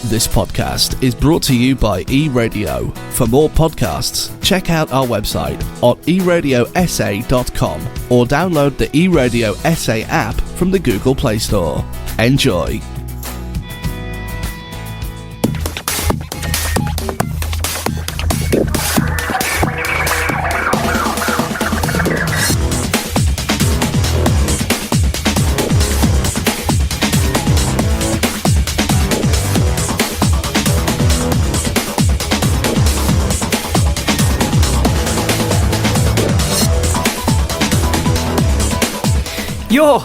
This podcast is brought to you by eRadio. For more podcasts, check out our website on eradiosa.com or download the eRadio SA app from the Google Play Store. Enjoy. Yo,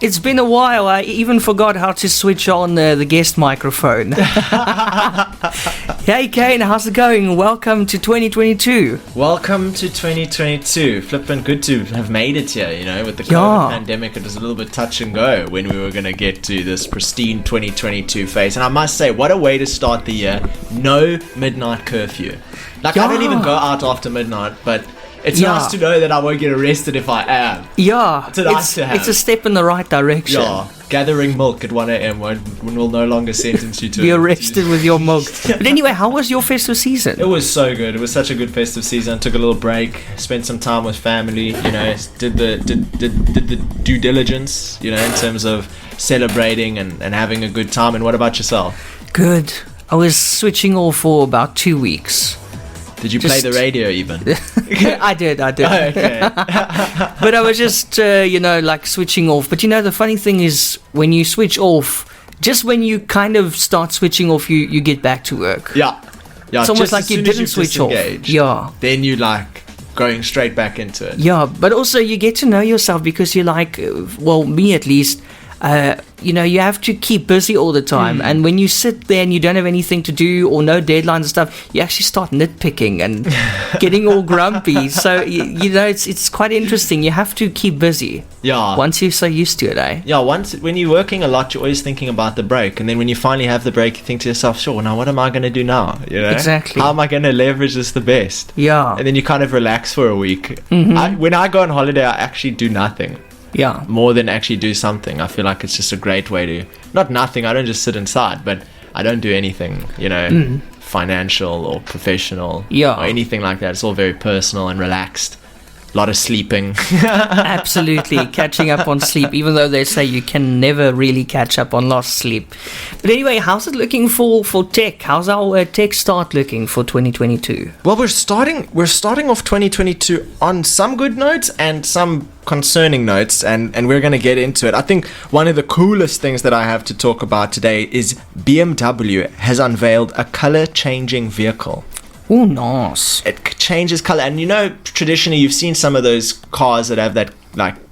it's been a while. I even forgot how to switch on the guest microphone. Hey, Kaine, how's it going? Welcome to 2022. Welcome to 2022. Flippin' good to have made it here, with the COVID pandemic. It was a little bit touch and go when we were going to get to this pristine 2022 phase. And I must say, what a way to start the year. No midnight curfew. I don't even go out after midnight, but it's nice to know that I won't get arrested if I am. Yeah, it's nice to have. It's a step in the right direction. Yeah, gathering milk at 1 a.m. will no longer sentence you to be arrested with your milk. But anyway, how was your festive season? It was so good. It was such a good festive season. I took a little break, spent some time with family. Did the due diligence. In terms of celebrating and having a good time. And what about yourself? Good. I was switching off for about 2 weeks. Did you play the radio even? I did. Oh, okay. But I was just, switching off. But the funny thing is, when you switch off, just when you kind of start switching off, you get back to work. Yeah. It's almost like you didn't switch off. Yeah. Then you going straight back into it. Yeah, but also you get to know yourself because you're me at least, you have to keep busy all the time. And when you sit there and you don't have anything to do or no deadlines and stuff, you actually start nitpicking and getting all grumpy. So, it's quite interesting. You have to keep busy. Yeah. Once you're so used to it, eh? Yeah, when you're working a lot, you're always thinking about the break. And then when you finally have the break, you think to yourself, sure, now what am I going to do now? Exactly. How am I going to leverage this the best? Yeah. And then you kind of relax for a week. Mm-hmm. When I go on holiday, I actually do nothing. Yeah. More than actually do something. I feel like it's just a great way to... Not nothing, I don't just sit inside, but I don't do anything, financial or professional or anything like that. It's all very personal and relaxed. A lot of sleeping. Absolutely. Catching up on sleep, even though they say you can never really catch up on lost sleep. But anyway, how's it looking for tech? How's our tech start looking for 2022? Well, we're starting off 2022 on some good notes and some concerning notes, and we're going to get into it. I think one of the coolest things that I have to talk about today is BMW has unveiled a color-changing vehicle. Oh, nice. It changes color. And traditionally you've seen some of those cars that have that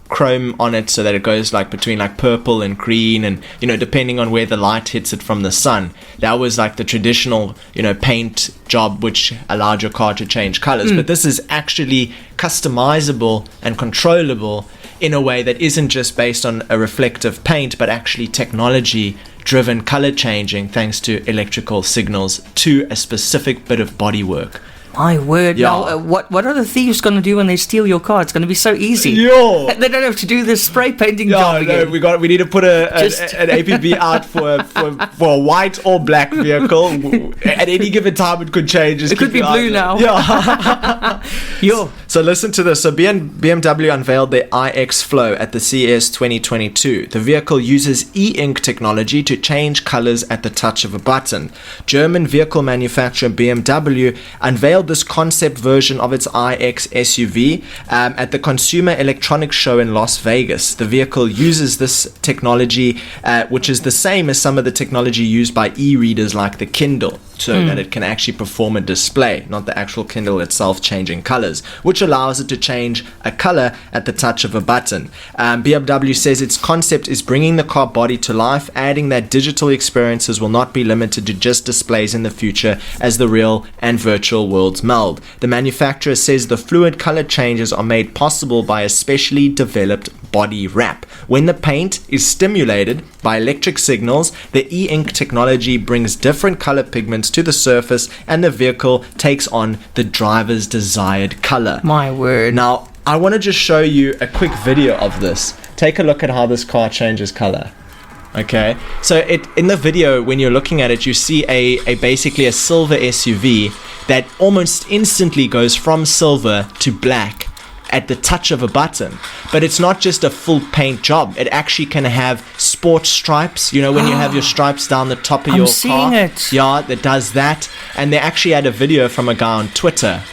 chrome on it so that it goes between purple and green, and depending on where the light hits it from the sun. That was the traditional paint job which allowed your car to change colors. But this is actually customizable and controllable in a way that isn't just based on a reflective paint, but actually technology driven color changing thanks to electrical signals to a specific bit of bodywork. My word. Yeah. Now, what are the thieves going to do when they steal your car? It's going to be so easy. Yeah. They don't have to do this spray painting job again. No, we need to put an APB out for a white or black vehicle. At any given time, it could change. It could be blue now. Yeah. Yo. So listen to this. So BMW unveiled their iX Flow at the CES 2022. The vehicle uses e-ink technology to change colors at the touch of a button. German vehicle manufacturer BMW unveiled this concept version of its iX SUV at the Consumer Electronics Show in Las Vegas. The vehicle uses this technology, which is the same as some of the technology used by e-readers like the Kindle, so that it can actually perform a display, not the actual Kindle itself changing colors, which allows it to change a color at the touch of a button. BMW says its concept is bringing the car body to life, adding that digital experiences will not be limited to just displays in the future as the real and virtual worlds meld. The manufacturer says the fluid color changes are made possible by a specially developed body wrap. When the paint is stimulated by electric signals, the e-ink technology brings different color pigments to the surface and the vehicle takes on the driver's desired color. My word. Now, I want to just show you a quick video of this. Take a look at how this car changes color. Okay, so in the video, when you're looking at it, you see a basically a silver SUV that almost instantly goes from silver to black at the touch of a button. But it's not just a full paint job. It actually can have sport stripes. You know, when you have your stripes down the top of your car. I'm seeing it. Yeah, that does that. And they actually had a video from a guy on Twitter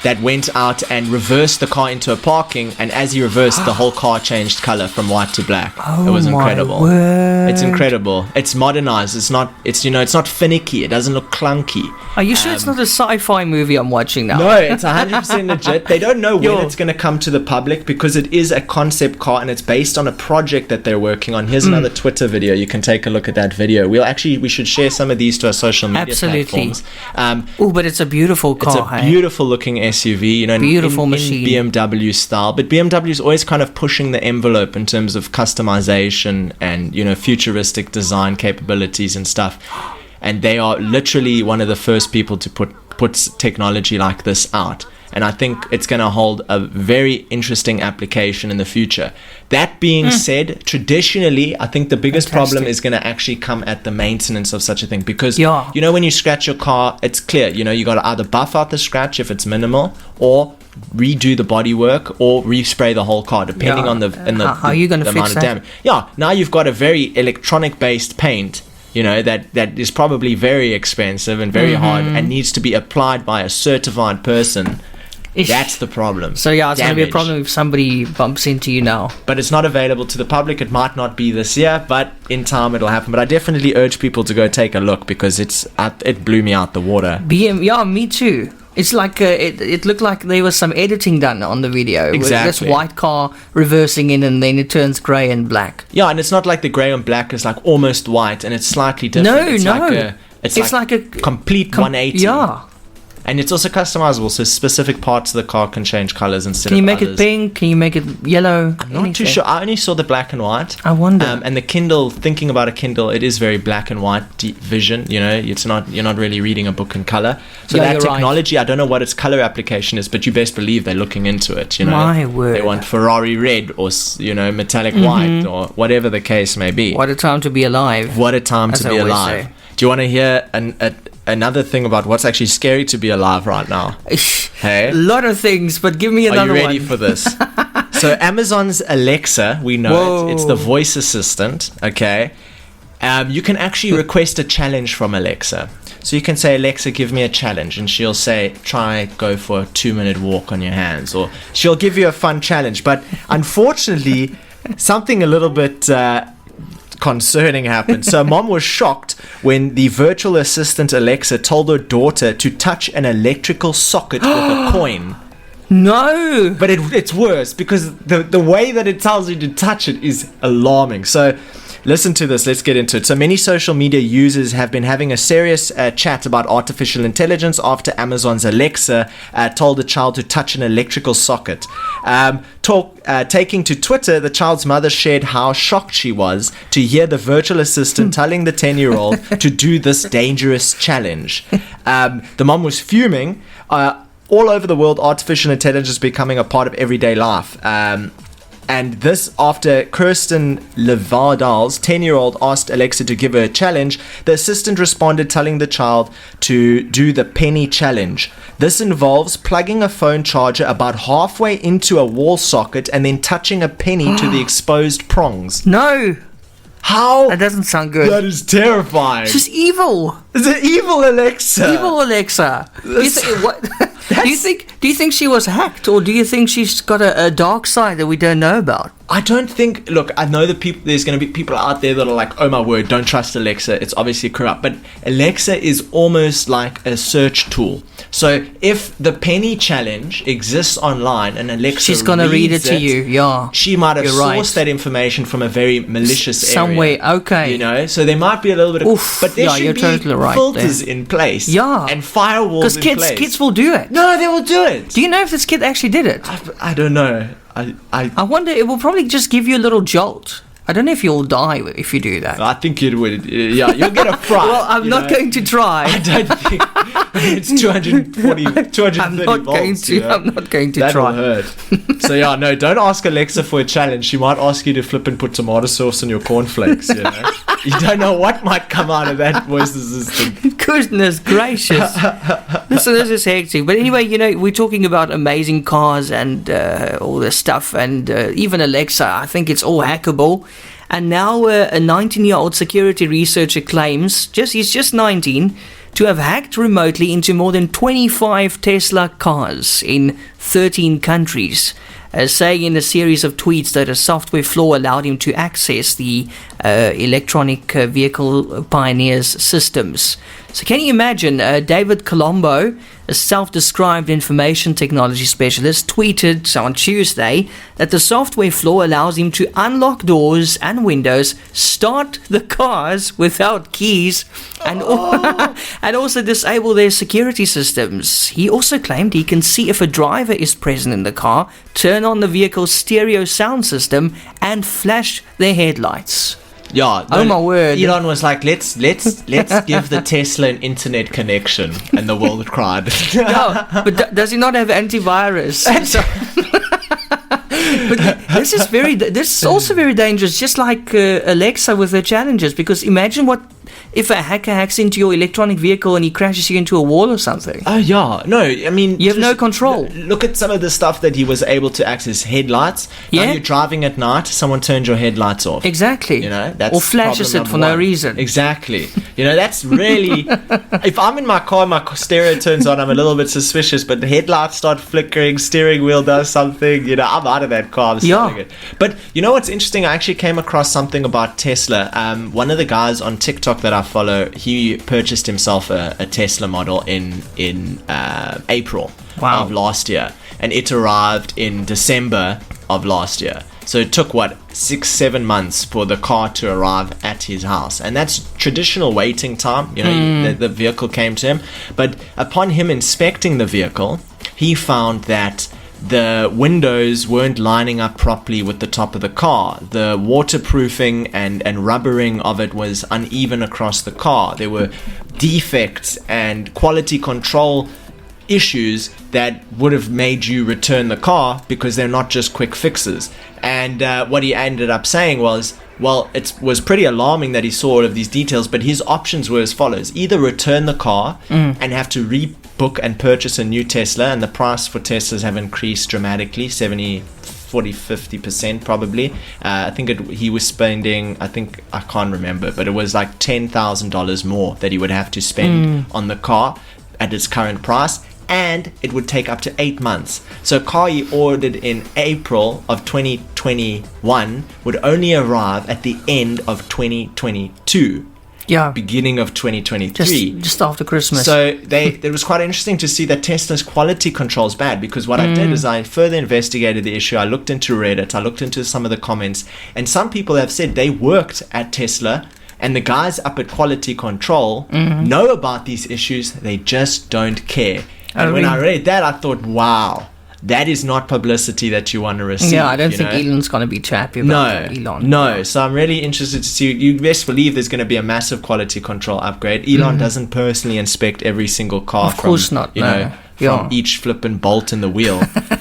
that went out and reversed the car into a parking, and as he reversed, the whole car changed color from white to black. It was incredible. Word. It's incredible. It's modernized. It's not finicky. It doesn't look clunky. Are you sure it's not a sci-fi movie I'm watching now? No, it's 100% legit. They don't know when it's going to come to the public because it is a concept car and it's based on a project that they're working on. Here's another Twitter video. You can take a look at that video. We should share some of these to our social media platforms. But it's a beautiful car. It's a beautiful looking SUV, beautiful in machine, BMW style. But BMW is always kind of pushing the envelope in terms of customization and futuristic design capabilities and stuff. And they are literally one of the first people to put technology like this out. And I think it's going to hold a very interesting application in the future. That being said, traditionally, I think the biggest problem is going to actually come at the maintenance of such a thing. Because, when you scratch your car, it's clear, you got to either buff out the scratch if it's minimal, or redo the bodywork, or respray the whole car, depending on how are you going to fix amount of damage. Yeah, now you've got a very electronic-based paint, that is probably very expensive and very hard and needs to be applied by a certified person. That's the problem. So it's going to be a problem if somebody bumps into you now. But it's not available to the public. It might not be this year, but in time it'll happen. But I definitely urge people to go take a look because it blew me out the water. Me too. It's like it looked like there was some editing done on the video. Exactly. With this white car reversing in and then it turns grey and black. Yeah, and it's not like the grey and black is like almost white and it's slightly different. It's like a complete 180. Yeah. And it's also customizable, so specific parts of the car can change colors instead of Can you make others. it pink? Can you make it yellow? I'm not too sure. I only saw the black and white. I wonder. And the Kindle, thinking about a Kindle, it is very black and white, deep vision. You're not really reading a book in color. So that technology, right. I don't know what its color application is, but you best believe they're looking into it. My word. They want Ferrari red or metallic white or whatever the case may be. What a time to be alive. What a time to be alive. Say. Do you want to hear another thing about what's actually scary to be alive right now? Hey? A lot of things, but give me another one. Are you ready for this? So Amazon's Alexa, we know it's the voice assistant, okay? You can actually request a challenge from Alexa. So you can say, Alexa, give me a challenge. And she'll say, go for a 2-minute walk on your hands. Or she'll give you a fun challenge. But unfortunately, something a little bit concerning happened. So mom was shocked when the virtual assistant Alexa told her daughter to touch an electrical socket with a coin. No! But it's worse because the way that it tells you to touch it is alarming. So listen to this. Let's get into it. So many social media users have been having a serious chat about artificial intelligence after Amazon's Alexa told the child to touch an electrical socket. Taking to Twitter, the child's mother shared how shocked she was to hear the virtual assistant telling the 10-year-old to do this dangerous challenge. The mom was fuming. All over the world, artificial intelligence is becoming a part of everyday life. And this after Kirsten Levardal's 10-year-old asked Alexa to give her a challenge. The assistant responded telling the child to do the penny challenge. This involves plugging a phone charger about halfway into a wall socket and then touching a penny to the exposed prongs. No! How? That doesn't sound good. That is terrifying. She's evil. It's an evil Alexa. Evil Alexa. Do you think she was hacked, or do you think she's got a dark side that we don't know about? I don't think. Look, I know that there's going to be people out there that are like, "Oh my word, don't trust Alexa. It's obviously corrupt." But Alexa is almost like a search tool. So if the penny challenge exists online and Alexa she's going to read it to you, yeah. She might have sourced that information from a very malicious somewhere, area. okay. So there might be a little bit of... But there should be totally filters in place. Yeah. And firewalls in place. Because kids will do it. No, they will do it. Do you know if this kid actually did it? I don't know. I wonder, it will probably just give you a little jolt. I don't know if you'll die if you do that. I think it would. Yeah, you'll get a fright. Well, I'm not going to try. I don't think it's 240, 230 I'm not volts. going to. I'm not going to that try. Will hurt. So yeah, no, don't ask Alexa for a challenge. She might ask you to flip and put tomato sauce on your cornflakes. You know, you don't know what might come out of that voice assistant. Goodness gracious! This is hectic. But anyway, we're talking about amazing cars and all this stuff, and even Alexa. I think it's all hackable. And now a 19-year-old security researcher claims, he's just 19, to have hacked remotely into more than 25 Tesla cars in 13 countries, saying in a series of tweets that a software flaw allowed him to access the electronic vehicle pioneers' systems. So can you imagine, David Colombo, a self-described information technology specialist, tweeted on Tuesday that the software flaw allows him to unlock doors and windows, start the cars without keys, and also disable their security systems. He also claimed he can see if a driver is present in the car, turn on the vehicle's stereo sound system, and flash their headlights. Yeah. Oh my word. Elon was like, let's give the Tesla an internet connection, and the world cried. No, but does he not have antivirus? But this is also very dangerous, just like Alexa with her challenges, because imagine what if a hacker hacks into your electronic vehicle and he crashes you into a wall or something. Oh yeah, no, I mean, you have no control. Look at some of the stuff that he was able to access. Headlights. Yeah. Now you're driving at night, someone turns your headlights off. Exactly. That's or flashes it for no reason. Exactly. That's really. If I'm in my car, my stereo turns on, I'm a little bit suspicious. But the headlights start flickering, steering wheel does something. I'm out of that car. I'm starting it. But what's interesting? I actually came across something about Tesla. One of the guys on TikTok that I follow, he purchased himself a Tesla model in April of last year, and it arrived in December of last year. So it took 6-7 months for the car to arrive at his house, and that's traditional waiting time. The vehicle came to him, but upon him inspecting the vehicle, he found that the windows weren't lining up properly with the top of the car. The waterproofing and rubbering of it was uneven across the car. There were defects and quality control issues that would have made you return the car, because they're not just quick fixes. And what he ended up saying was, it was pretty alarming that he saw all of these details, but his options were as follows: either return the car and have to rebook and purchase a new Tesla, and the price for Teslas have increased dramatically, 50% probably. I think he was spending, I can't remember, but it was like $10,000 more that he would have to spend on the car at its current price. And it would take up to 8 months. So a car he ordered in April of 2021 would only arrive at the end of 2022. Yeah. Beginning of 2023. Just after Christmas. So it was quite interesting to see that Tesla's quality control is bad, because what I did is I further investigated the issue. I looked into Reddit. I looked into some of the comments. And some people have said they worked at Tesla, and the guys up at Quality Control know about these issues. They just don't care. And when I read that, I thought, wow, that is not publicity that you want to receive. Yeah, I don't think Elon's going to be too happy about Elon. No, so I'm really interested to see. You best believe there's going to be a massive quality control upgrade. Elon doesn't personally inspect every single car. Of course not, from each flipping bolt in the wheel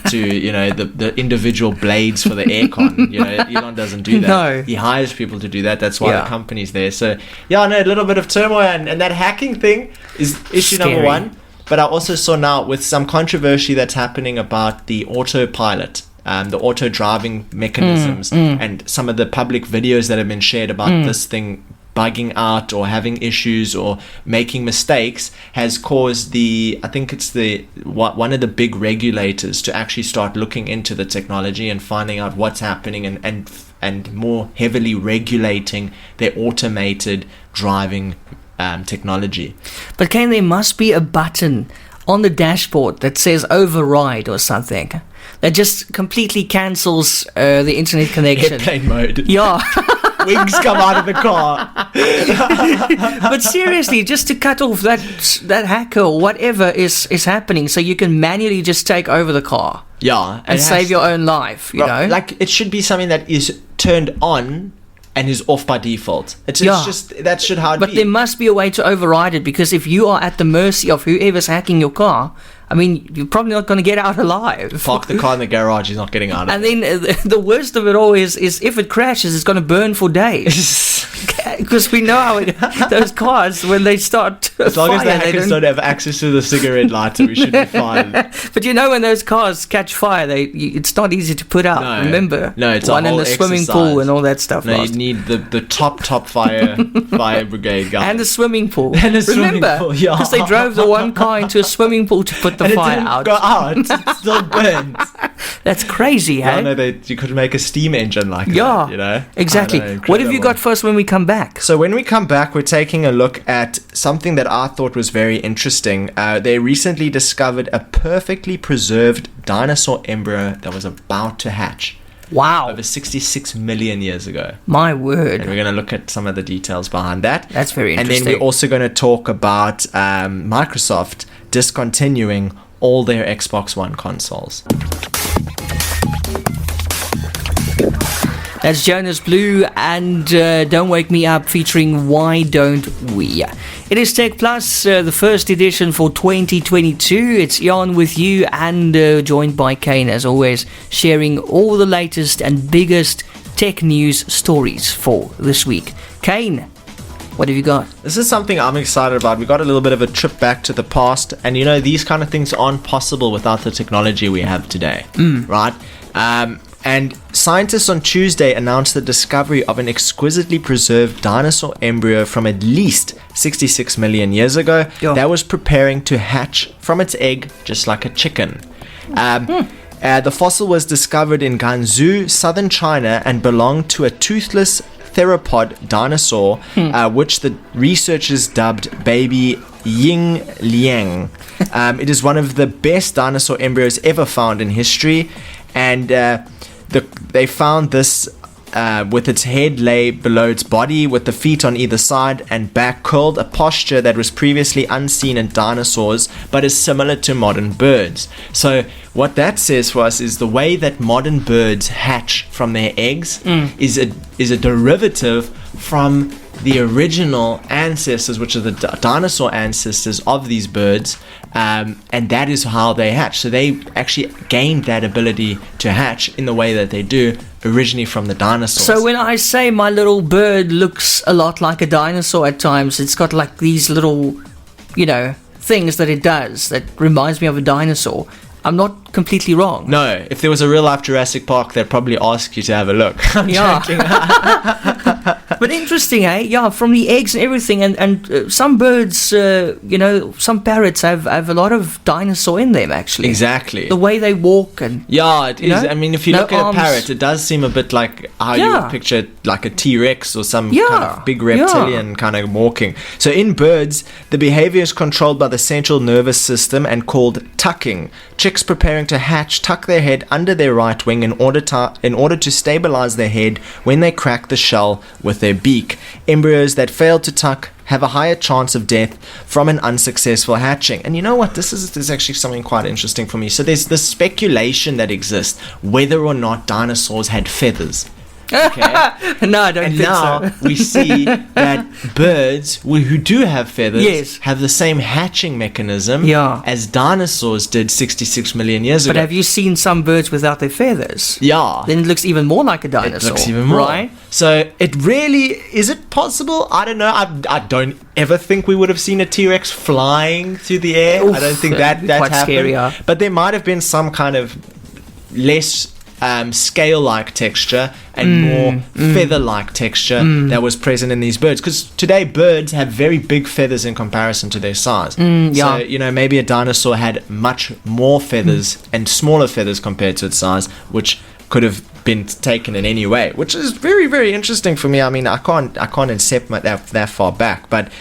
to, the individual blades for the aircon. Elon doesn't do that. No. He hires people to do that. That's why the company's there. So, a little bit of turmoil. And that hacking thing is issue Scary. number one. But I also saw now with some controversy that's happening about the autopilot, the auto driving mechanisms, and some of the public videos that have been shared about this thing bugging out or having issues or making mistakes, has caused one of the big regulators to actually start looking into the technology and finding out what's happening and more heavily regulating their automated driving technology. But Kaine, there must be a button on the dashboard that says override or something that just completely cancels the internet connection. Airplane mode. Yeah. Wings come out of the car. But seriously, just to cut off that hacker or whatever is happening, so you can manually just take over the car. Yeah. And save your own life, you know? Like, it should be something that is turned on and is off by default. It's Yeah. just that should how it But be. there must be a way to override it, because if you are at the mercy of whoever's hacking your car, I mean, you're probably not going to get out alive. Park the car in the garage. He's not getting out of And it. then the worst of it all is if it crashes, it's going to burn for days. Because we know how those cars, when they start As long as the fire, they hackers don't have access to the cigarette lighter, we should be fine. But you know, when those cars catch fire, it's not easy to put out. No. Remember? No, it's a one in whole the swimming exercise. pool and all that stuff. No, you last. need the top fire brigade guy. And the swimming pool. And the swimming Remember? pool, yeah. Because they drove the one car into a swimming pool to put the and fire it didn't out. go out. It still burnt. That's crazy, Yeah, hey? no, you could make a steam engine like Yeah, that, you know? exactly. I know, What have you incredible. got for us when we come back? So when we come back, we're taking a look at something that I thought was very interesting. They recently discovered a perfectly preserved dinosaur embryo that was about to hatch Wow. over 66 million years ago. My And word. we're going to look at some of the details behind that. That's very And interesting. then we're also going to talk about Microsoft discontinuing all their Xbox One consoles. That's Jonas Blue and Don't Wake Me Up featuring Why Don't We? It is TechPlus, the first edition for 2022. It's Eon with you and joined by Kaine as always, sharing all the latest and biggest tech news stories for this week. Kaine, what have you got? This is something I'm excited about. We got a little bit of a trip back to the past, and you know, these kind of things aren't possible without the technology we have today, right? And scientists on Tuesday announced the discovery of an exquisitely preserved dinosaur embryo from at least 66 million years ago Yeah. that was preparing to hatch from its egg just like a chicken. The fossil was discovered in Gansu, southern China, and belonged to a toothless theropod dinosaur, which the researchers dubbed baby Ying Liang. It is one of the best dinosaur embryos ever found in history, and they found this with its head lay below its body, with the feet on either side and back curled, a posture that was previously unseen in dinosaurs but is similar to modern birds. So what that says for us is the way that modern birds hatch from their eggs is a derivative from the original ancestors, which are the dinosaur ancestors of these birds, and that is how they hatch. So they actually gained that ability to hatch in the way that they do originally from the dinosaurs. So when I say my little bird looks a lot like a dinosaur at times, it's got like these little, things that it does that reminds me of a dinosaur. I'm not completely wrong. No, if there was a real life Jurassic Park, they'd probably ask you to have a look. I'm Yeah. joking. But interesting, eh? Yeah, from the eggs and everything. And some birds, some parrots have a lot of dinosaur in them, actually. Exactly. The way they walk and... Yeah, it is. know? I mean, if you No look at arms. a parrot, it does seem a bit like how you Yeah. would picture like a T-Rex or some Yeah, kind of big reptilian kind of walking. So in birds, the behavior is controlled by the central nervous system and called tucking. Chicks preparing to hatch tuck their head under their right wing in order to stabilize their head when they crack the shell with their beak. Embryos that fail to tuck have a higher chance of death from an unsuccessful hatching. And you know what? This is actually something quite interesting for me. So there's this speculation that exists whether or not dinosaurs had feathers. Okay. No, I don't And think now so. we see that birds who do have feathers Yes. have the same hatching mechanism Yeah. as dinosaurs did 66 million years But ago. have you seen some birds without their feathers? Yeah. Then it looks even more like a It dinosaur. looks even more. Right? So it really, is it possible? I don't know. I don't ever think we would have seen a T-Rex flying through the air. Oof, I don't think that'd that be quite happened. scary, yeah. But there might have been some kind of less scale-like texture and more feather-like texture that was present in these birds, because today birds have very big feathers in comparison to their size. yeah. So maybe a dinosaur had much more feathers and smaller feathers compared to its size, which could have been taken in any way, which is very, very interesting for me. I mean, I can't accept that far back, but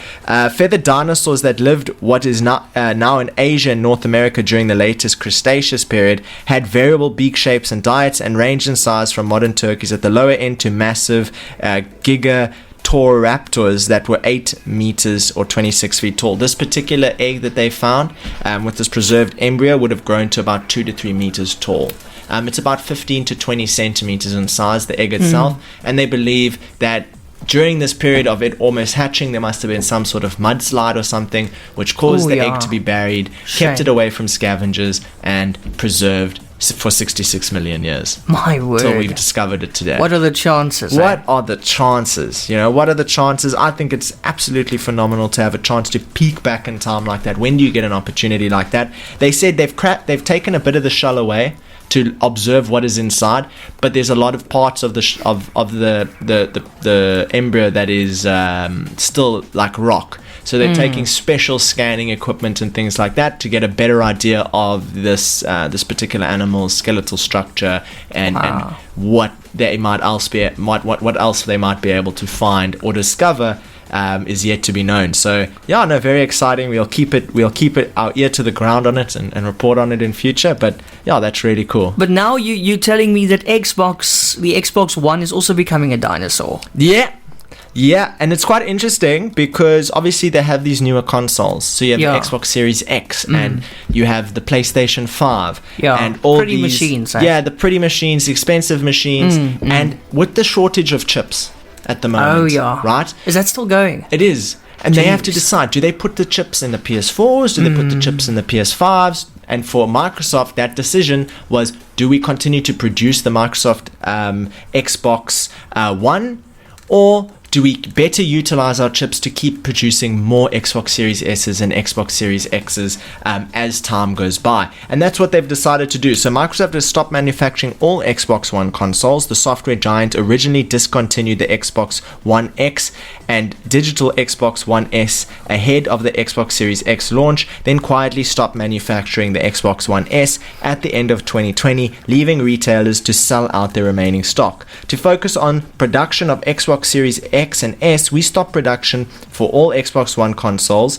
feathered dinosaurs that lived what is now in Asia and North America during the latest Cretaceous period had variable beak shapes and diets, and ranged in size from modern turkeys at the lower end to massive Gigatoraptors that were 8 meters or 26 feet tall. This particular egg that they found with this preserved embryo would have grown to about 2 to 3 meters tall. It's about 15 to 20 centimeters in size, the egg itself, and they believe that during this period of it almost hatching, there must have been some sort of mudslide or something which caused the egg to be buried, kept it away from scavengers, and preserved for 66 million years. My word. Until we've discovered it today. What are the chances? What are the chances? What are the chances? I think it's absolutely phenomenal to have a chance to peek back in time like that. When do you get an opportunity like that? They said they've taken a bit of the shell away to observe what is inside, but there's a lot of parts of the embryo that is still like rock. So they're taking special scanning equipment and things like that to get a better idea of this particular animal's skeletal structure and what they might else be what else they might be able to find or discover. Is yet to be known. So very exciting. We'll keep it our ear to the ground on it and report on it in future. But that's really cool. But now you're telling me that the Xbox One is also becoming a dinosaur. Yeah, and it's quite interesting because obviously they have these newer consoles. So you have the Xbox Series X and you have the PlayStation 5 and all pretty these machines. The pretty machines, expensive machines, and with the shortage of chips at the moment. Right? Is that still going? It is. And they have to decide, do they put the chips in the PS4s? Do they put the chips in the PS5s? And for Microsoft, that decision was, do we continue to produce the Microsoft Xbox One? Or do we better utilize our chips to keep producing more Xbox Series S's and Xbox Series X's as time goes by? And that's what they've decided to do. So Microsoft has stopped manufacturing all Xbox One consoles. The software giant originally discontinued the Xbox One X and digital Xbox One S ahead of the Xbox Series X launch, then quietly stopped manufacturing the Xbox One S at the end of 2020, leaving retailers to sell out their remaining stock. To focus on production of Xbox Series X and S, we stopped production for all Xbox One consoles,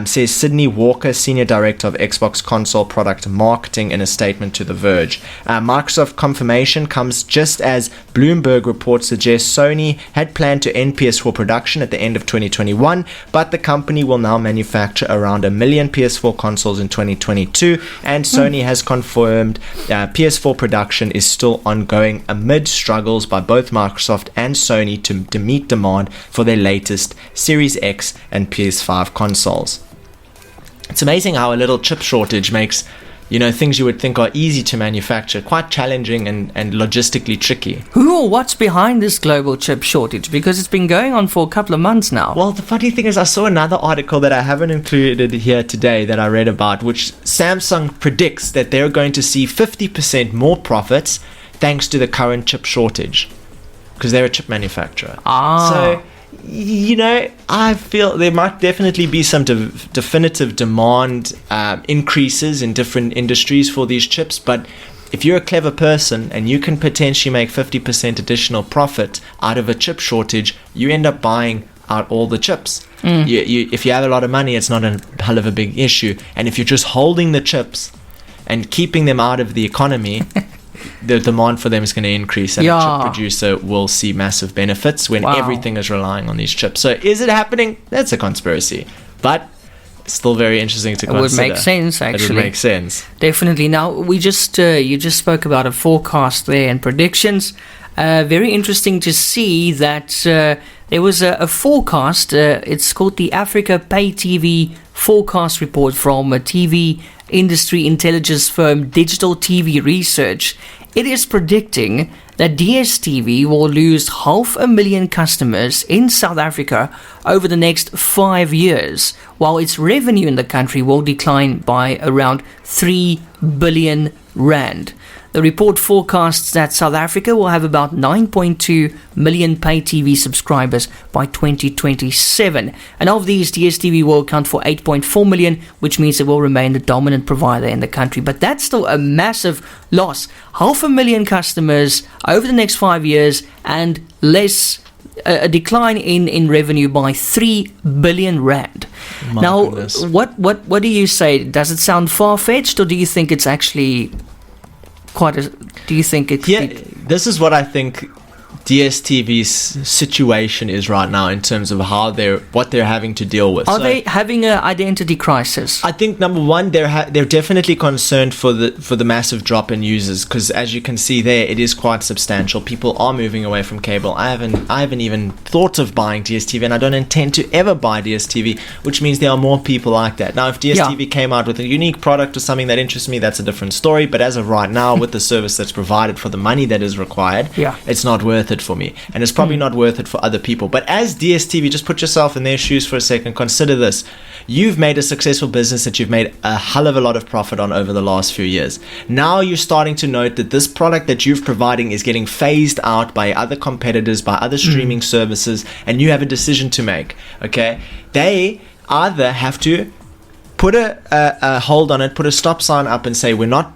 says Sydney Walker, Senior Director of Xbox Console Product Marketing, in a statement to The Verge. Microsoft confirmation comes just as Bloomberg reports suggest Sony had planned to end PS4 production at the end of 2021, but the company will now manufacture around 1 million PS4 consoles in 2022, and Sony has confirmed PS4 production is still ongoing amid struggles by both Microsoft and Sony to meet demand for their latest Series X and PS5 consoles. It's amazing how a little chip shortage makes things you would think are easy to manufacture quite challenging and logistically tricky. Who or what's behind this global chip shortage? Because it's been going on for a couple of months now. Well, the funny thing is I saw another article that I haven't included here today that I read about, which Samsung predicts that they're going to see 50% more profits thanks to the current chip shortage, because they're a chip manufacturer. So I feel there might definitely be some definitive demand increases in different industries for these chips, but if you're a clever person and you can potentially make 50% additional profit out of a chip shortage, you end up buying out all the chips. If you have a lot of money, it's not a hell of a big issue, and if you're just holding the chips and keeping them out of the economy, the demand for them is going to increase, and a chip producer will see massive benefits when everything is relying on these chips. So is it happening? That's a conspiracy, but still very interesting to consider. It would make sense, actually. It would make sense. Definitely. Now, we just you just spoke about a forecast there and predictions. Very interesting to see that there was a forecast. It's called the Africa Pay TV Forecast Report from a TV industry intelligence firm Digital TV Research. It is predicting that DStv will lose 500,000 customers in South Africa over the next 5 years, while its revenue in the country will decline by around 3 billion rand. The report forecasts that South Africa will have about 9.2 million pay TV subscribers by 2027. And of these, DStv will account for 8.4 million, which means it will remain the dominant provider in the country. But that's still a massive loss. 500,000 customers over the next 5 years, and a decline in revenue by 3 billion rand. Now, goodness. What do you say? Does it sound far-fetched, or do you think it's actually... this is what I think DSTV's situation is right now in terms of what they're having to deal with. Are they having an identity crisis? I think number one, they're definitely concerned for the massive drop in users, because as you can see there, it is quite substantial. People are moving away from cable. I haven't even thought of buying DSTV, and I don't intend to ever buy DSTV, which means there are more people like that. Now, if DSTV came out with a unique product or something that interests me, that's a different story. But as of right now, with the service that's provided for the money that is required, it's not worth it for me, and it's probably not worth it for other people. But as DSTV, just put yourself in their shoes for a second. Consider this: you've made a successful business that you've made a hell of a lot of profit on over the last few years. Now you're starting to note that this product that you're providing is getting phased out by other competitors, by other streaming services, and you have a decision to make. Okay, they either have to put a hold on it, put a stop sign up, and say, we're not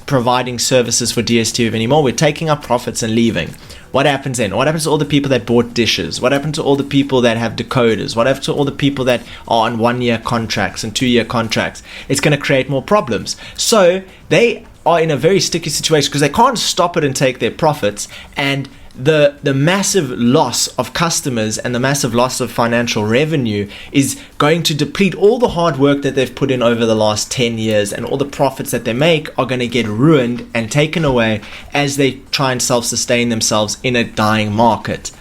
providing services for DSTV anymore, we're taking our profits and leaving. What happens then? What happens to all the people that bought dishes? What happens to all the people that have decoders? What happens to all the people that are on 1-year contracts and 2-year contracts? It's going to create more problems. So they are in a very sticky situation because they can't stop it and take their profits, and the massive loss of customers and the massive loss of financial revenue is going to deplete all the hard work that they've put in over the last 10 years, and all the profits that they make are going to get ruined and taken away as they try and self-sustain themselves in a dying market.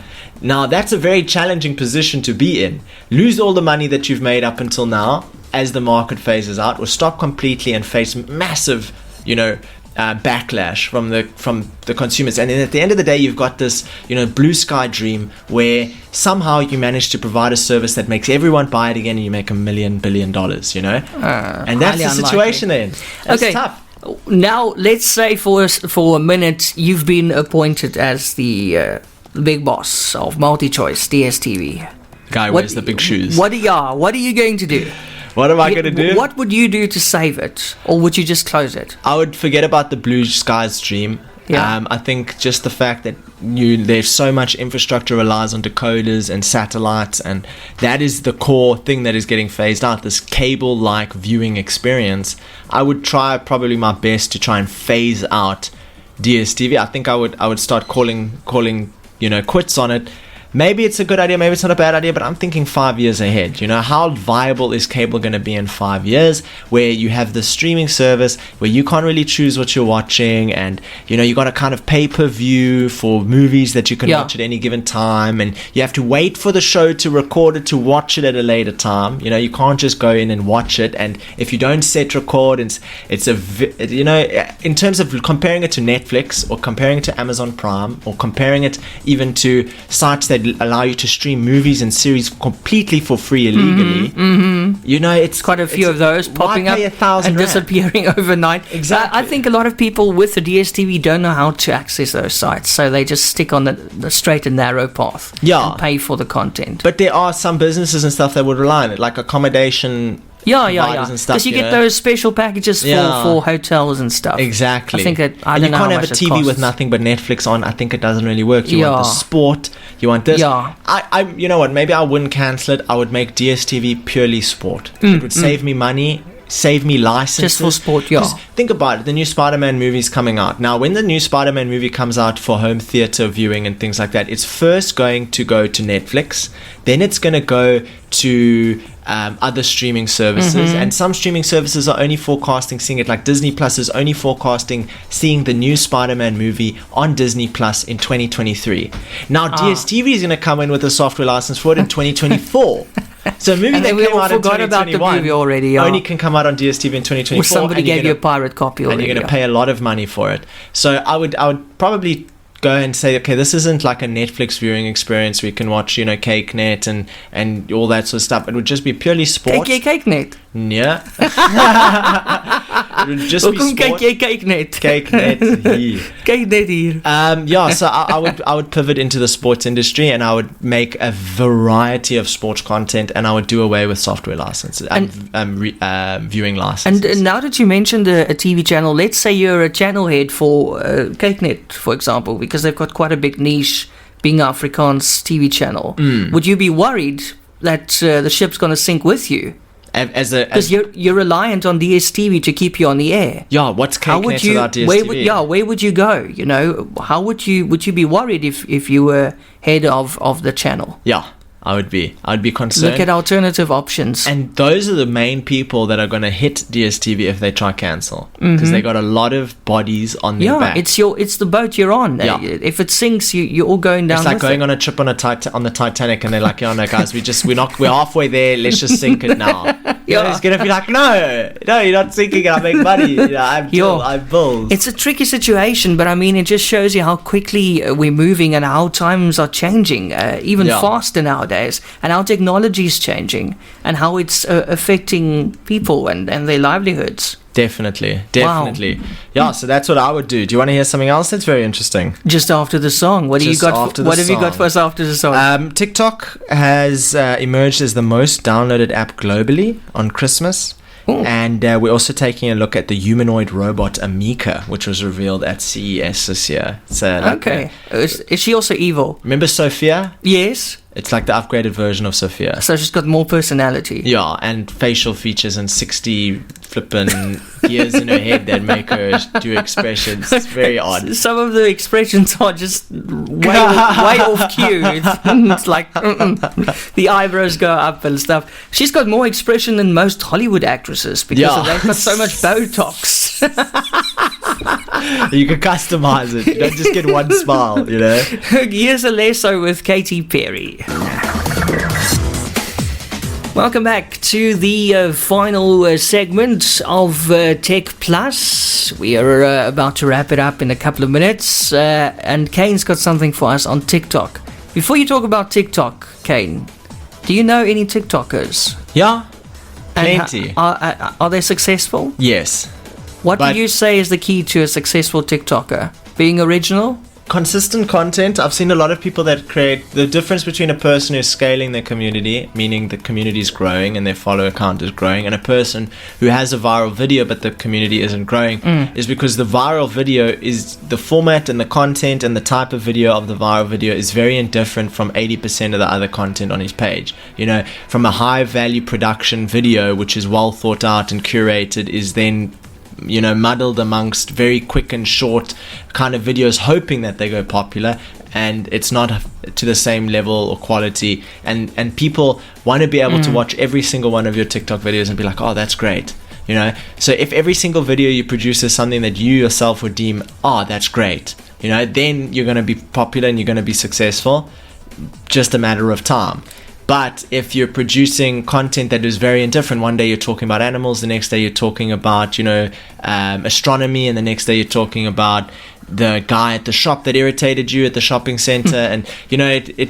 Now, that's a very challenging position to be in. Lose all the money that you've made up until now as the market phases out, or stop completely and face massive, backlash from the consumers. And then at the end of the day, you've got this blue sky dream where somehow you manage to provide a service that makes everyone buy it again, and you make $1 billion. And that's the situation they're in. It's tough. Now let's say for a minute you've been appointed as the big boss of MultiChoice DSTV. Guy wears the big shoes. What are you going to do? What am I going to do? What would you do to save it? Or would you just close it? I would forget about the blue skies dream. Yeah. I think just the fact that there's so much infrastructure relies on decoders and satellites, and that is the core thing that is getting phased out, this cable-like viewing experience. I would try probably my best to try and phase out DSTV. I think I would start calling quits on it. Maybe it's a good idea, maybe it's not a bad idea, but I'm thinking 5 years ahead. How viable is cable going to be in 5 years, where you have the streaming service where you can't really choose what you're watching, and you got to kind of pay-per-view for movies that you can watch at any given time, and you have to wait for the show to record it to watch it at a later time. You can't just go in and watch it, and if you don't set record, in terms of comparing it to Netflix, or comparing it to Amazon Prime, or comparing it even to sites that allow you to stream movies and series completely for free illegally. It's quite a few of those popping up and disappearing overnight. Exactly. I think a lot of people with the DSTV don't know how to access those sites, so they just stick on the straight and narrow path and pay for the content. But there are some businesses and stuff that would rely on it, like accommodation. Because you get those special packages for hotels and stuff. Exactly. I think that and you can't have a TV with nothing but Netflix on. I think it doesn't really work. You want the sport. You want this. I you know what? Maybe I wouldn't cancel it. I would make DSTV purely sport. It would save me money. Save me licenses. Just for sport, Just think about it. The new Spider-Man movie's coming out. Now, when the new Spider-Man movie comes out for home theater viewing and things like that, it's first going to go to Netflix. Then it's going to go to other streaming services. And some streaming services are only forecasting seeing it. Like Disney Plus is only forecasting seeing the new Spider-Man movie on Disney Plus in 2023. Now, DSTV is going to come in with a software license for it in 2024. So a movie that came out in 2021 already, only can come out on DSTV in 2024. Or somebody gave you a pirate copy already. And you're going to pay a lot of money for it. So I would probably go and say, okay, this isn't like a Netflix viewing experience where you can watch, CakeNet and all that sort of stuff. It would just be purely sport. CakeNet? Yeah. It would just be sport. CakeNet? CakeNet here. So I would pivot into the sports industry, and I would make a variety of sports content, and I would do away with software licenses and viewing licenses. And now that you mentioned a TV channel, let's say you're a channel head for CakeNet, for example, because they've got quite a big niche being Afrikaans TV channel. Would you be worried that the ship's going to sink with you? Because you're reliant on DSTV to keep you on the air. Yeah, what's CakeNet without DSTV? Where would you go? You know, how would you be worried if you were head of the channel? Yeah, I would be concerned. Look at alternative options. And those are the main people that are going to hit DSTV if they try cancel, because they got a lot of bodies on their back. It's the boat you're on. Yeah. If it sinks, you're all going down. It's like going on a trip on the Titanic, and they're like, "Yeah, no, guys, we're halfway there. Let's just sink it now." It's gonna be like, no, you're not sinking it. I make money. I'm bills. It's a tricky situation, but I mean, it just shows you how quickly we're moving and how times are changing, even faster nowadays, and how technology is changing and how it's affecting people and their livelihoods. Definitely. Wow. Yeah, so that's what I would do. Do you want to hear something else that's very interesting? Just after the song. What have you got for us after the song? TikTok has emerged as the most downloaded app globally on Christmas. Ooh. And we're also taking a look at the humanoid robot Amika, which was revealed at CES this year. Okay. Is she also evil? Remember Sophia? Yes. It's like the upgraded version of Sophia. So she's got more personality. Yeah, and facial features and 60 flippin' gears in her head that make her do expressions. It's very odd. Some of the expressions are just way off cue. It's like the eyebrows go up and stuff. She's got more expression than most Hollywood actresses because they've got so much Botox. You can customize it. You don't just get one smile, you know. Here's a lesso with Katy Perry. Welcome back to the final segment of TechPlus. We are about to wrap it up in a couple of minutes, and Kaine's got something for us on TikTok. Before you talk about TikTok, Kaine, do you know any TikTokers? Yeah, plenty. Are they successful? Yes. What do you say is the key to a successful TikToker? Being original? Consistent content. I've seen a lot of people that create the difference between a person who's scaling their community, meaning the community is growing and their follower count is growing, and a person who has a viral video but the community isn't growing, is because the viral video is the format and the content and the type of video of the viral video is very indifferent from 80% of the other content on his page. You know, from a high value production video, which is well thought out and curated, is then muddled amongst very quick and short kind of videos, hoping that they go popular, and it's not to the same level or quality, and people want to be able to watch every single one of your TikTok videos and be like, oh, that's great, so if every single video you produce is something that you yourself would deem, oh, that's great, then you're going to be popular and you're going to be successful, just a matter of time. But if you're producing content that is very indifferent, one day you're talking about animals, the next day you're talking about, astronomy, and the next day you're talking about the guy at the shop that irritated you at the shopping center, and you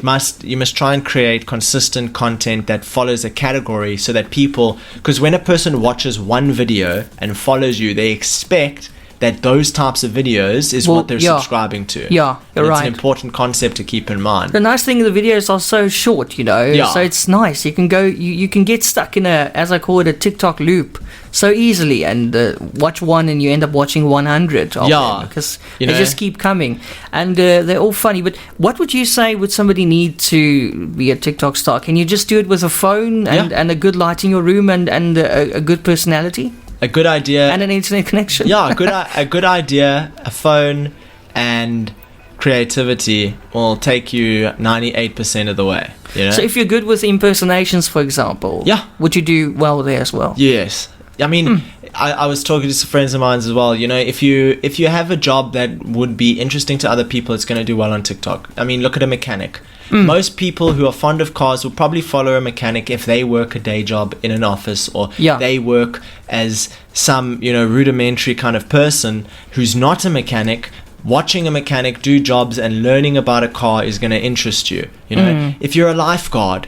must try and create consistent content that follows a category, so that people, because when a person watches one video and follows you, they expect that those types of videos is what they're subscribing to. Yeah, you're right. It's an important concept to keep in mind. The nice thing, the videos are so short, so it's nice. You can go, you can get stuck in as I call it, a TikTok loop so easily, and watch one and you end up watching 100 of them, because they just keep coming, and they're all funny. But what would you say would somebody need to be a TikTok star? Can you just do it with a phone and a good light in your room and a good personality? A good idea. And an internet connection. Yeah, a good idea, a phone, and creativity will take you 98% of the way. So if you're good with impersonations, for example, would you do well there as well? Yes. I mean, I was talking to some friends of mine as well. If you have a job that would be interesting to other people, it's going to do well on TikTok. I mean, look at a mechanic. Most people who are fond of cars will probably follow a mechanic if they work a day job in an office, or they work as some rudimentary kind of person who's not a mechanic. Watching a mechanic do jobs and learning about a car is going to interest you. If you're a lifeguard,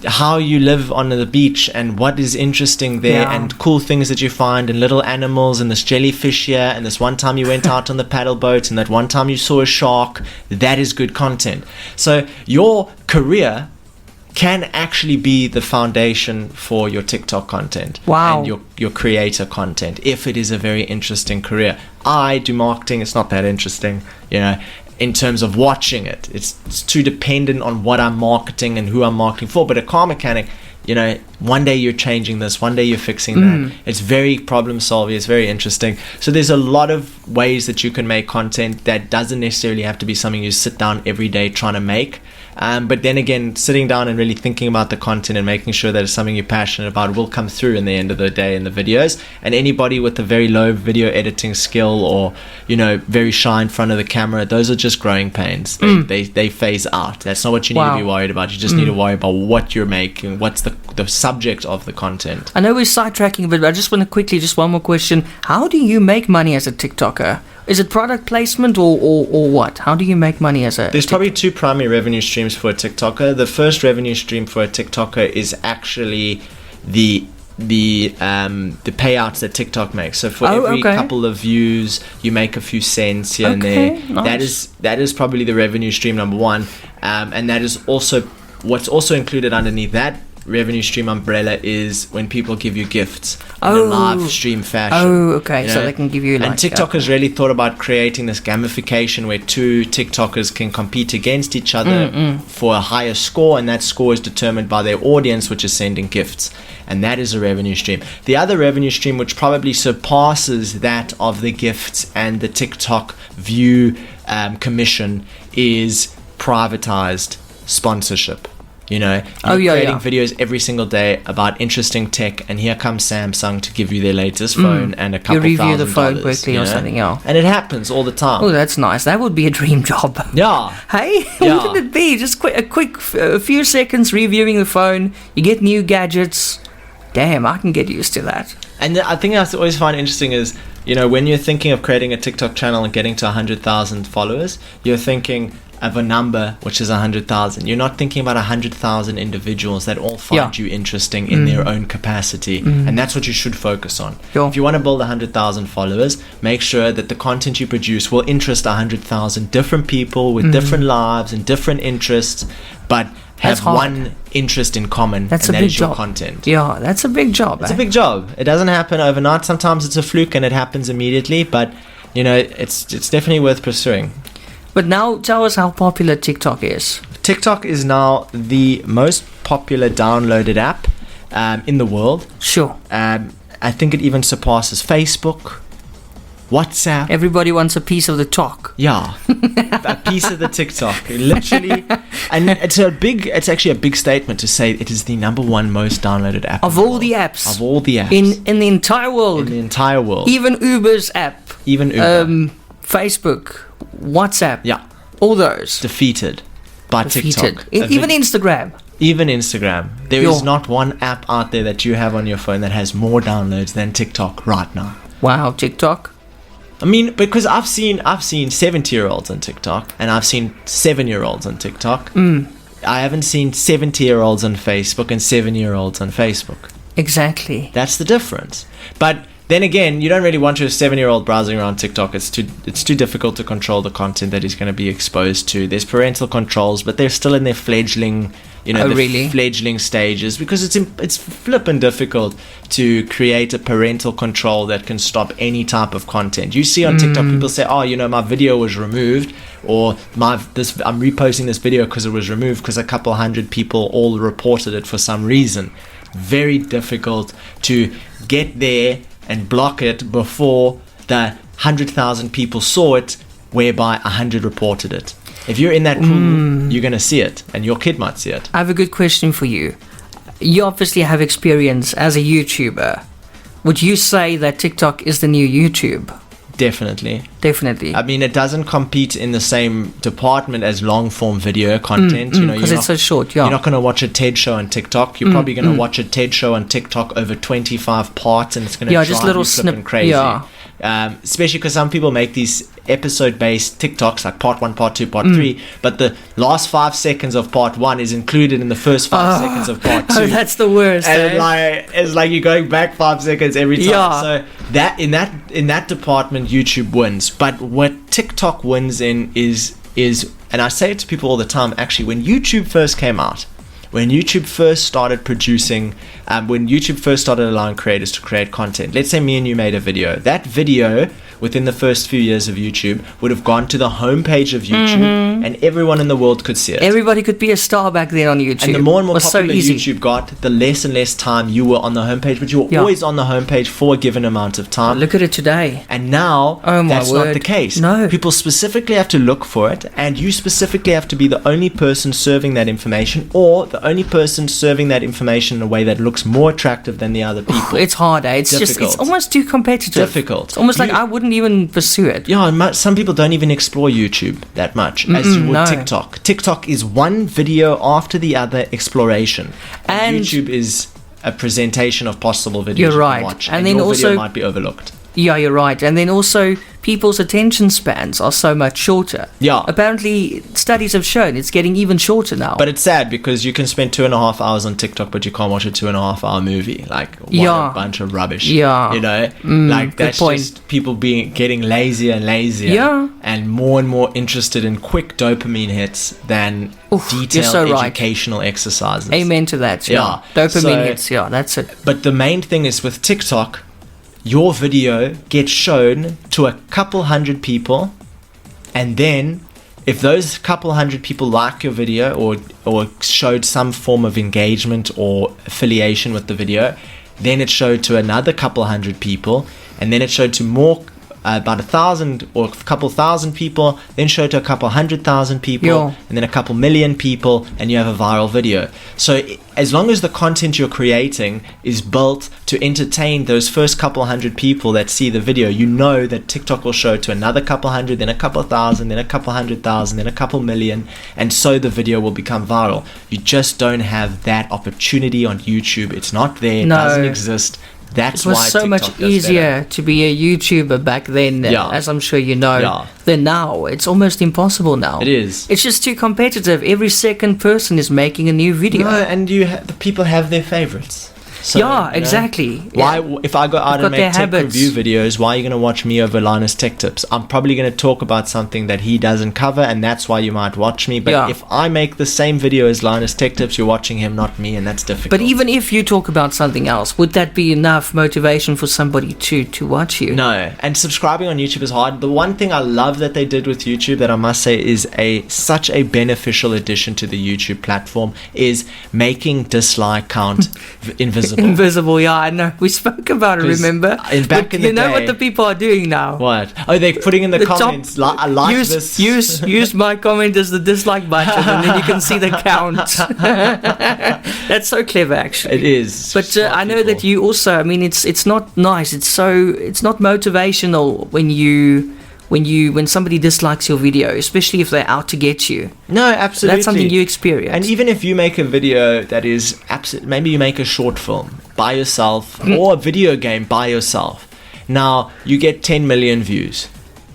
how you live on the beach and what is interesting there, and cool things that you find, and little animals, and this jellyfish here, and this one time you went out on the paddle boat, and that one time you saw a shark, that is good content. So your career can actually be the foundation for your TikTok content and your creator content, if it is a very interesting career. I do marketing, it's not that interesting, in terms of watching it. It's too dependent on what I'm marketing and who I'm marketing for. But a car mechanic, one day you're changing this, one day you're fixing that. It's very problem solving. It's very interesting. So there's a lot of ways that you can make content that doesn't necessarily have to be something you sit down every day trying to make. But then again, sitting down and really thinking about the content and making sure that it's something you're passionate about will come through in the end of the day in the videos. And anybody with a very low video editing skill or, very shy in front of the camera, those are just growing pains. They phase out. That's not what you need to be worried about. You just need to worry about what you're making, what's the subject of the content. I know we're sidetracking a bit, but I just want to quickly, just one more question. How do you make money as a TikToker? Is it product placement or what? How do you make money as a... There's probably two primary revenue streams for a TikToker. The first revenue stream for a TikToker is actually the payouts that TikTok makes. So for every couple of views, you make a few cents here and there. Nice. That is probably the revenue stream number one. And that is also what's also included underneath that revenue stream umbrella is when people give you gifts in a live stream fashion. So they can give you and TikTok has really thought about creating this gamification where two TikTokers can compete against each other for a higher score, and that score is determined by their audience, which is sending gifts, and that is a revenue stream. The other revenue stream, which probably surpasses that of the gifts and the TikTok view commission, is privatized sponsorship. You're creating videos every single day about interesting tech, and here comes Samsung to give you their latest phone and a couple $1,000. You review the phone quickly or something else. And it happens all the time. Oh, that's nice. That would be a dream job. Yeah. Hey, wouldn't it be? Just a few seconds reviewing the phone. You get new gadgets. Damn, I can get used to that. And I think I always find interesting is, when you're thinking of creating a TikTok channel and getting to 100,000 followers, you're thinking of a number which is 100,000. You're not thinking about 100,000 individuals that all find you interesting in their own capacity, and that's what you should focus on. If you want to build 100,000 followers, make sure that the content you produce will interest 100,000 different people with different lives and different interests, but have one interest in common, and that is your content. Yeah, that's a big job. It's a big job. It doesn't happen overnight. Sometimes it's a fluke and it happens immediately, but it's definitely worth pursuing. But now tell us how popular TikTok is. TikTok is now the most popular downloaded app in the world. Sure. I think it even surpasses Facebook, WhatsApp. Everybody wants a piece of the talk. Yeah, a piece of the TikTok, literally. And it's actually a big statement to say it is the number one most downloaded app of all the apps. Of all the apps in the entire world. In the entire world. Even Uber's app. Even Uber. Facebook, WhatsApp. Yeah. All those. Defeated by TikTok. Even Instagram. Even Instagram. There is not one app out there that you have on your phone that has more downloads than TikTok right now. Wow, TikTok. I mean, because I've seen 70-year-olds on TikTok, and I've seen 7-year-olds on TikTok. I haven't seen 70-year-olds on Facebook and 7-year-olds on Facebook. Exactly. That's the difference. But then again, you don't really want your 7-year-old browsing around TikTok. It's too difficult to control the content that he's going to be exposed to. There's parental controls, but they're still in their fledgling, fledgling stages, because it's flippin' difficult to create a parental control that can stop any type of content. You see on TikTok, people say, my video was removed, or I'm reposting this video because it was removed because a couple hundred people all reported it for some reason. Very difficult to get there and block it before the 100,000 people saw it, whereby 100 reported it. If you're in that pool, you're going to see it, and your kid might see it. I have a good question for you. You obviously have experience as a YouTuber. Would you say that TikTok is the new YouTube? Definitely. I mean, it doesn't compete in the same department as long-form video content. Because it's so short, You're not going to watch a TED show on TikTok. You're probably going to watch a TED show on TikTok over 25 parts, and it's going to drive just little you flipping crazy. Yeah. Especially because some people make these episode-based TikToks, like part 1, part 2, part 3, but the last 5 seconds of part 1 is included in the first 5 seconds of part 2. Oh, that's the worst. And it's like you're going back 5 seconds every time. Yeah. So that in that department, YouTube wins. But what TikTok wins in is, and I say it to people all the time, actually, when YouTube first came out, when YouTube first started producing, when YouTube first started allowing creators to create content, let's say me and you made a video. That video within the first few years of YouTube would have gone to the homepage of YouTube and everyone in the world could see it. Everybody could be a star back then on YouTube. And the more and more it was popular so easy. YouTube got, the less and less time you were on the homepage, but you were always on the homepage for a given amount of time. Look at it today. And now, that's not the case. No. People specifically have to look for it, and you specifically have to be the only person serving that information, or the only person serving that information in a way that looks more attractive than the other people. It's hard, eh? It's Difficult. just, it's almost too competitive. Difficult. It's almost like I wouldn't even pursue it. Yeah, some people don't even explore YouTube that much as you would TikTok. TikTok is one video after the other exploration. And YouTube is a presentation of possible videos you're you right. can watch. And And then your also, video might be overlooked. Yeah, you're right. And then also, people's attention spans are so much shorter. Yeah. Apparently, studies have shown it's getting even shorter now. But it's sad because you can spend 2.5 hours on TikTok, but you can't watch a 2.5 hour movie. Like, what a bunch of rubbish. Yeah. You know? Like, that's point. just people getting lazier and lazier. Yeah. And more interested in quick dopamine hits than detailed educational exercises. Amen to that. Yeah. Dopamine hits. Yeah, that's it. But the main thing is with TikTok, your video gets shown to a couple hundred people, and then if those couple hundred people like your video or showed some form of engagement or affiliation with the video, then it's showed to another couple hundred people, and then it's showed to more about 1,000 or a couple thousand people, then show to a couple 100,000 people, and then a couple million people, and you have a viral video. So as long as the content you're creating is built to entertain those first couple hundred people that see the video, you know that TikTok will show to another couple hundred, then a couple thousand, then a couple 100,000, then a couple million, and so the video will become viral. You just don't have that opportunity on YouTube. It's not there. It doesn't exist. That's why it was so TikTok much does easier better. to be a YouTuber back then, as I'm sure you know, than now. It's almost impossible now. It is. It's just too competitive. Every second person is making a new video. No, and the people have their favorites. So, exactly. Why, if I go out and make tech habits. review videos, why are you going to watch me over Linus Tech Tips? I'm probably going to talk about something that he doesn't cover, and that's why you might watch me. But if I make the same video as Linus Tech Tips, you're watching him, not me, and that's difficult. But even if you talk about something else, would that be enough motivation for somebody to watch you? No, and subscribing on YouTube is hard. The one thing I love that they did with YouTube that I must say is such a beneficial addition to the YouTube platform is making dislike count invisible. Invisible, yeah, I know. We spoke about it, remember? Back in the you know day, what the people are doing now? What? Oh, they're putting in the comments, I like this. Use my comment as the dislike button, and then you can see the count. That's so clever, actually. It is. But I know that you also, I mean, it's not nice. It's not motivational when somebody dislikes your video, especially if they're out to get you. No, absolutely. That's something you experience. And even if you make a video that is maybe you make a short film by yourself or a video game by yourself. Now, you get 10 million views.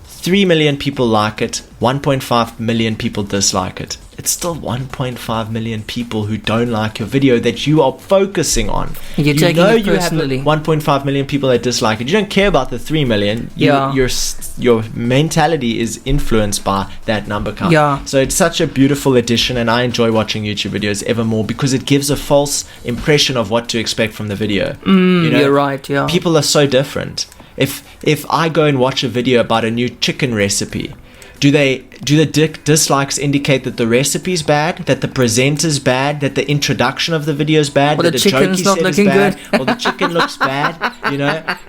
3 million people like it, 1.5 million people dislike it. It's still 1.5 million people who don't like your video that you are focusing on. You're taking it personally. You have 1.5 million people that dislike it. You don't care about the 3 million. Your mentality is influenced by that number count. Yeah. So it's such a beautiful addition, and I enjoy watching YouTube videos ever more because it gives a false impression of what to expect from the video. You're right, yeah. People are so different. If I go and watch a video about a new chicken recipe, do the dislikes indicate that the recipe's bad, that the presenter's bad, that the introduction of the video is bad, or that the joke chicken's he not said is looking bad, good, or the chicken looks bad?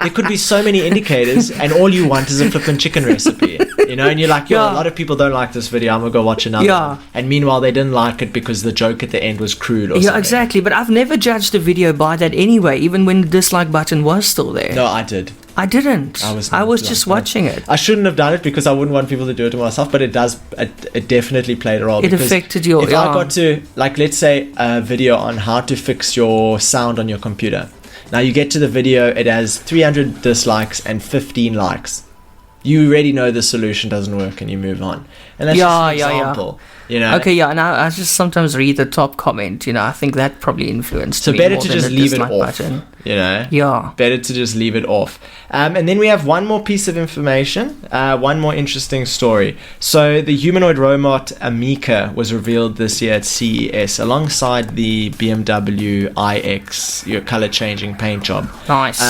There could be so many indicators, and all you want is a flippin' chicken recipe. And you're like, a lot of people don't like this video. I'm gonna go watch another one. And meanwhile, they didn't like it because the joke at the end was crude or something. Yeah, exactly. But I've never judged a video by that anyway, even when the dislike button was still there. No, I did. I didn't. I was just watching it. I shouldn't have done it because I wouldn't want people to do it to myself, but it does. It definitely played a role. It affected your... If I got to, let's say, a video on how to fix your sound on your computer. Now you get to the video, it has 300 dislikes and 15 likes. You already know the solution doesn't work and you move on. And that's Yeah, just an yeah, yeah. example. You know? Okay, yeah, and I just sometimes read the top comment. I think that probably influenced So me better more to than just the leave it dislike off. button. Yeah. Better to just leave it off. And then we have one more piece of information, one more interesting story. So the humanoid robot Amica was revealed this year at CES alongside the BMW iX, your color-changing paint job. Nice.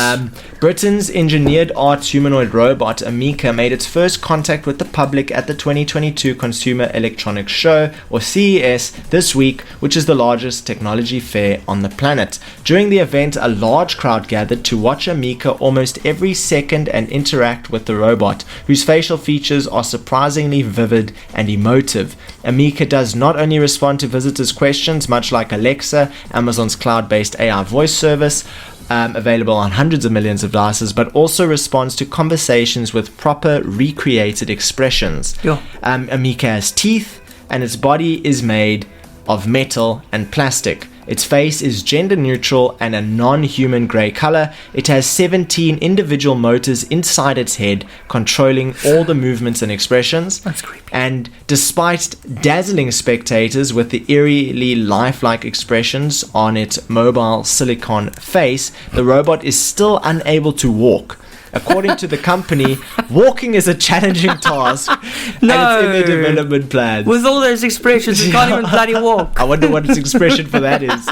Britain's engineered art humanoid robot Amica made its first contact with the public at the 2022 Consumer Electronics Show, or CES, this week, which is the largest technology fair on the planet. During the event, a large crowd gathered to watch Amica almost every second and interact with the robot, whose facial features are surprisingly vivid and emotive. Amica does not only respond to visitors' questions, much like Alexa, Amazon's cloud-based AI voice service, available on hundreds of millions of devices, but also responds to conversations with proper recreated expressions. Yeah. Amica has teeth, and its body is made of metal and plastic. Its face is gender neutral and a non-human grey color. It has 17 individual motors inside its head, controlling all the movements and expressions. That's creepy. And despite dazzling spectators with the eerily lifelike expressions on its mobile silicon face, the robot is still unable to walk. According to the company, walking is a challenging task, and it's in their development plans. With all those expressions, you can't even bloody walk. I wonder what its expression for that is.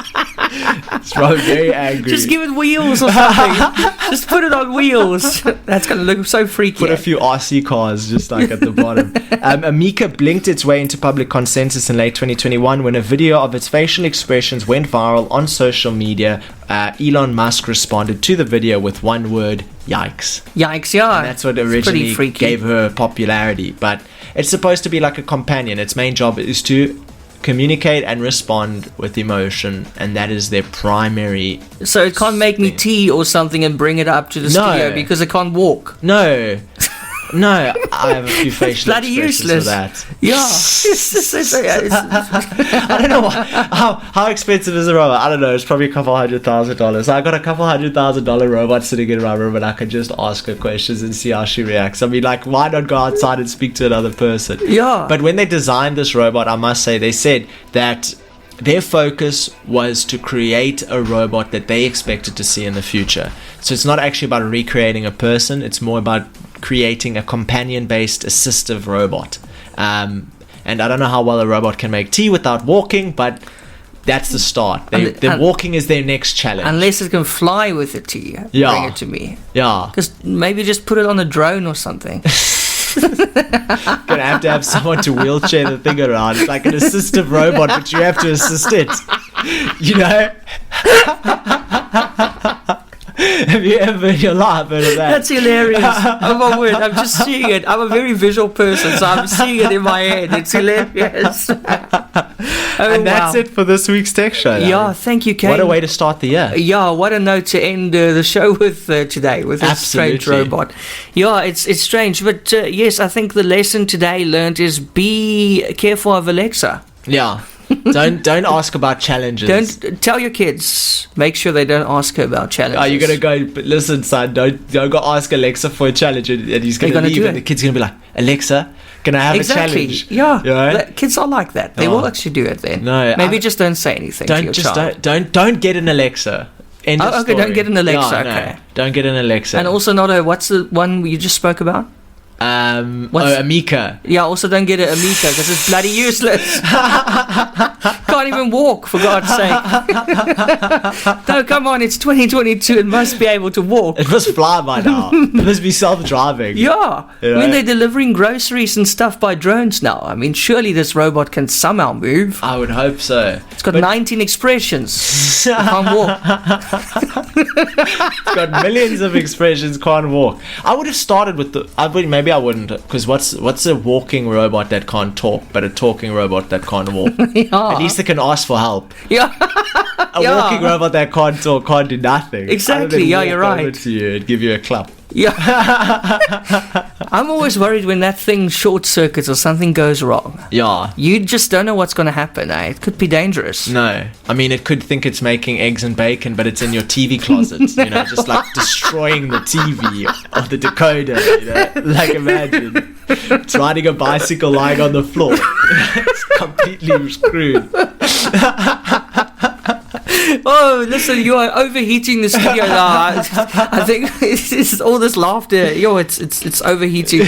It's probably very angry. Just give it wheels or something. Just put it on wheels. That's going to look so freaky. Put a few RC cars just like at the bottom. Amica blinked its way into public consensus in late 2021 when a video of its facial expressions went viral on social media. Elon Musk responded to the video with one word: yikes. Yikes, yeah. And that's what originally gave her popularity. But it's supposed to be like a companion. Its main job is to communicate and respond with emotion, and that is their primary. So it can't make me tea or something and bring it up to the studio because it can't walk. No, I have a few facial bloody expressions useless. for that. Yeah. I don't know how expensive is a robot. I don't know. It's probably a couple $100,000. So I got a couple $100,000 robot sitting in my room, and I can just ask her questions and see how she reacts. I mean, like, why not go outside and speak to another person? Yeah. But when they designed this robot, I must say, they said that their focus was to create a robot that they expected to see in the future. So it's not actually about recreating a person. It's more about creating a companion-based assistive robot. And I don't know how well a robot can make tea without walking, but that's the start. The walking is their next challenge. Unless it can fly with the tea. Yeah. Bring it to me. Yeah. Because maybe just put it on a drone or something. Gonna have to have someone to wheelchair the thing around. It's like an assistive robot, but you have to assist it. You know? Have you ever in your life heard of that? That's hilarious. Oh my word, I'm just seeing it. I'm a very visual person, so I'm seeing it in my head. It's hilarious. And that's it for this week's Tech Show. Yeah, thank you, Kaine. What a way to start the year. Yeah, what a note to end the show with today, with this strange robot. Yeah, it's strange, but yes, I think the lesson today learned is be careful of Alexa. Yeah. Don't ask about challenges. Don't tell your kids. Make sure they don't ask her about challenges. Are you gonna go? But listen, son, don't go ask Alexa for a challenge, and he's gonna leave, and the kid's gonna be like, Alexa, can I have a challenge? Yeah, you know? Kids are like that. They will actually do it then. No, maybe just don't say anything. To your child. Don't get an Alexa. End of okay, story. don't get an Alexa. No, okay, don't get an Alexa. And also not a. What's the one you just spoke about? Amica. Yeah, also don't get an Amica because it's bloody useless. Can't even walk, for God's sake. No, come on, it's 2022. It must be able to walk. It must fly by now. It must be self-driving. Yeah. You know? When they're delivering groceries and stuff by drones now, I mean, surely this robot can somehow move. I would hope so. It's got 19 expressions. It can't walk. It's got millions of expressions, can't walk. I would have started with maybe I wouldn't, because what's a walking robot that can't talk, but a talking robot that can't walk? Yeah. At least they can ask for help. Yeah. A walking robot that can't talk can't do nothing. Exactly. Yeah, you're right. Over to you and give you a clap. Yeah. I'm always worried when that thing short circuits or something goes wrong. Yeah. You just don't know what's going to happen. It could be dangerous. No. I mean, it could think it's making eggs and bacon, but it's in your TV closet. You know, just like destroying the TV or the decoder. You know, like imagine. It's riding a bicycle lying on the floor. It's completely screwed. Oh, listen, you are overheating the studio now. I think it's all this laughter. It's overheating.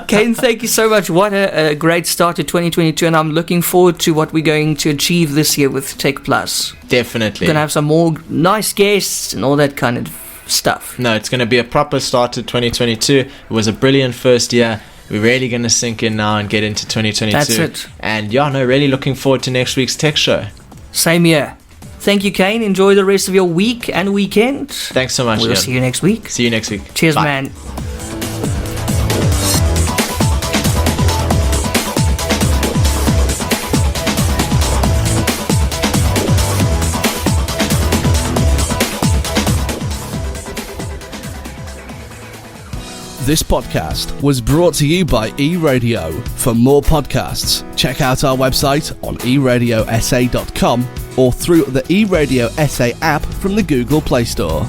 Kaine, thank you so much. What a great start to 2022, and I'm looking forward to what we're going to achieve this year with TechPlus. Definitely. We're going to have some more nice guests and all that kind of stuff. No, it's going to be a proper start to 2022. It was a brilliant first year. We're really going to sink in now and get into 2022. That's it. And really looking forward to next week's tech show. Same here. Thank you, Kaine. Enjoy the rest of your week and weekend. Thanks so much, We'll Ian. see you next week. See you next week. Cheers, Bye. man. This podcast was brought to you by eRadio. For more podcasts, check out our website on eradiosa.com or through the eRadio SA app from the Google Play Store.